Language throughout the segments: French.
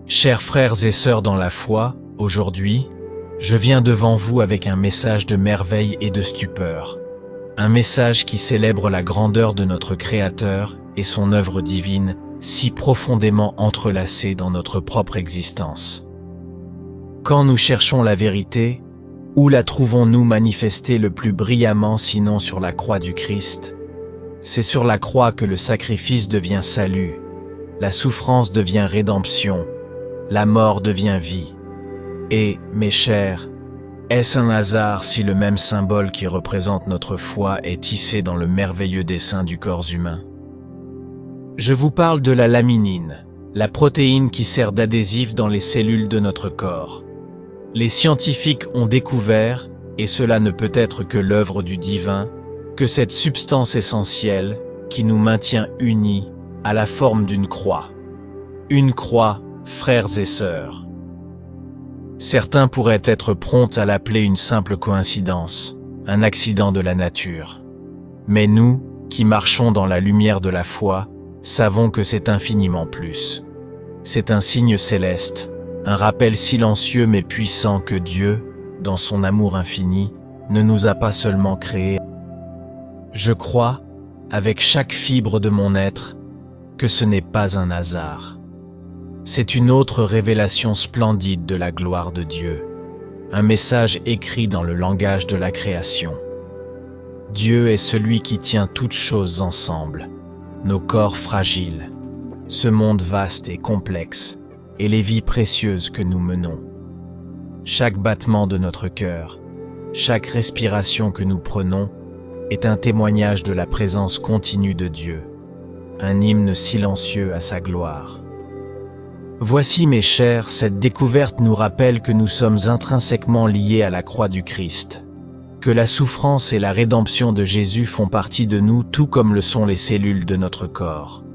Chers frères et sœurs dans la foi, aujourd'hui, je viens devant vous avec un message de merveille et de stupeur. Un message qui célèbre la grandeur de notre Créateur et son œuvre divine, si profondément entrelacée dans notre propre existence. Quand nous cherchons la vérité, où la trouvons-nous manifestée le plus brillamment sinon sur la croix du Christ? C'est sur la croix que le sacrifice devient salut, la souffrance devient rédemption, la mort devient vie. Et, mes chers, est-ce un hasard si le même symbole qui représente notre foi est tissé dans le merveilleux dessin du corps humain? Je vous parle de la laminine, la protéine qui sert d'adhésif dans les cellules de notre corps. Les scientifiques ont découvert, et cela ne peut être que l'œuvre du divin, que cette substance essentielle, qui nous maintient unis, a la forme d'une croix. Une croix, frères et sœurs. Certains pourraient être prompts à l'appeler une simple coïncidence, un accident de la nature. Mais nous, qui marchons dans la lumière de la foi, savons que c'est infiniment plus. C'est un signe céleste, un rappel silencieux mais puissant que Dieu, dans son amour infini, ne nous a pas seulement créés. Je crois, avec chaque fibre de mon être, que ce n'est pas un hasard. C'est une autre révélation splendide de la gloire de Dieu, un message écrit dans le langage de la création. Dieu est celui qui tient toutes choses ensemble, nos corps fragiles, ce monde vaste et complexe, et les vies précieuses que nous menons. Chaque battement de notre cœur, chaque respiration que nous prenons, est un témoignage de la présence continue de Dieu, un hymne silencieux à sa gloire. Voici mes chers, cette découverte nous rappelle que nous sommes intrinsèquement liés à la croix du Christ, que la souffrance et la rédemption de Jésus font partie de nous tout comme le sont les cellules de notre corps.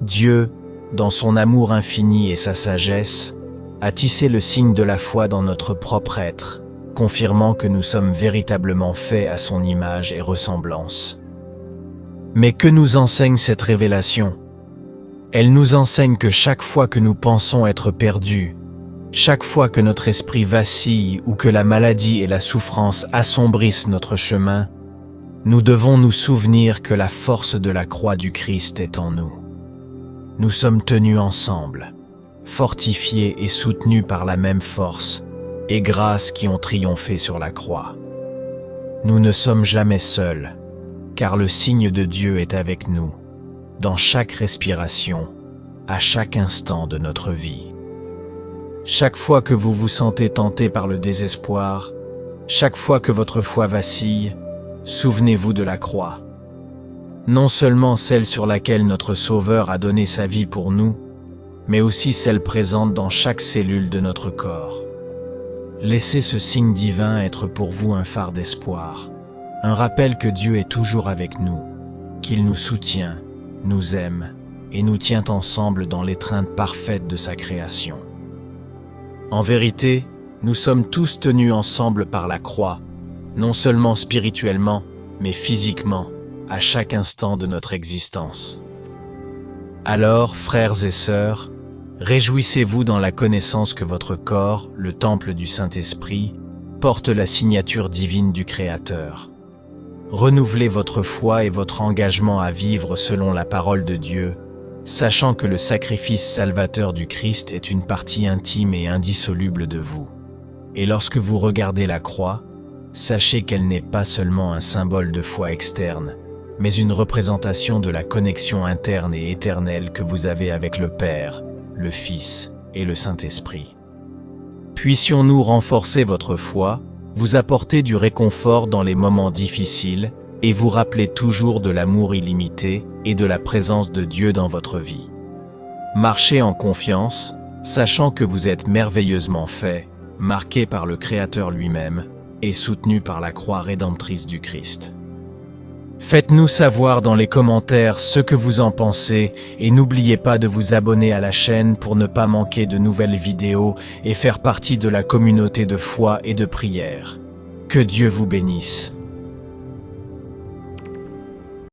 Dieu, dans son amour infini et sa sagesse, a tissé le signe de la foi dans notre propre être, confirmant que nous sommes véritablement faits à son image et ressemblance. Mais que nous enseigne cette révélation? Elle nous enseigne que chaque fois que nous pensons être perdus, chaque fois que notre esprit vacille ou que la maladie et la souffrance assombrissent notre chemin, nous devons nous souvenir que la force de la croix du Christ est en nous. Nous sommes tenus ensemble, fortifiés et soutenus par la même force et grâce qui ont triomphé sur la croix. Nous ne sommes jamais seuls, car le signe de Dieu est avec nous, dans chaque respiration, à chaque instant de notre vie. Chaque fois que vous vous sentez tenté par le désespoir, chaque fois que votre foi vacille, souvenez-vous de la croix. Non seulement celle sur laquelle notre Sauveur a donné sa vie pour nous, mais aussi celle présente dans chaque cellule de notre corps. Laissez ce signe divin être pour vous un phare d'espoir, un rappel que Dieu est toujours avec nous, qu'il nous soutient, nous aime et nous tient ensemble dans l'étreinte parfaite de sa création. En vérité, nous sommes tous tenus ensemble par la croix, non seulement spirituellement, mais physiquement, à chaque instant de notre existence. Alors, frères et sœurs, réjouissez-vous dans la connaissance que votre corps, le temple du Saint-Esprit, porte la signature divine du Créateur. Renouvelez votre foi et votre engagement à vivre selon la parole de Dieu, sachant que le sacrifice salvateur du Christ est une partie intime et indissoluble de vous. Et lorsque vous regardez la croix, sachez qu'elle n'est pas seulement un symbole de foi externe, mais une représentation de la connexion interne et éternelle que vous avez avec le Père, le Fils et le Saint-Esprit. Puissions-nous renforcer votre foi, vous apporter du réconfort dans les moments difficiles et vous rappeler toujours de l'amour illimité et de la présence de Dieu dans votre vie. Marchez en confiance, sachant que vous êtes merveilleusement faits, marqués par le Créateur lui-même et soutenus par la croix rédemptrice du Christ. Faites-nous savoir dans les commentaires ce que vous en pensez et n'oubliez pas de vous abonner à la chaîne pour ne pas manquer de nouvelles vidéos et faire partie de la communauté de foi et de prière. Que Dieu vous bénisse.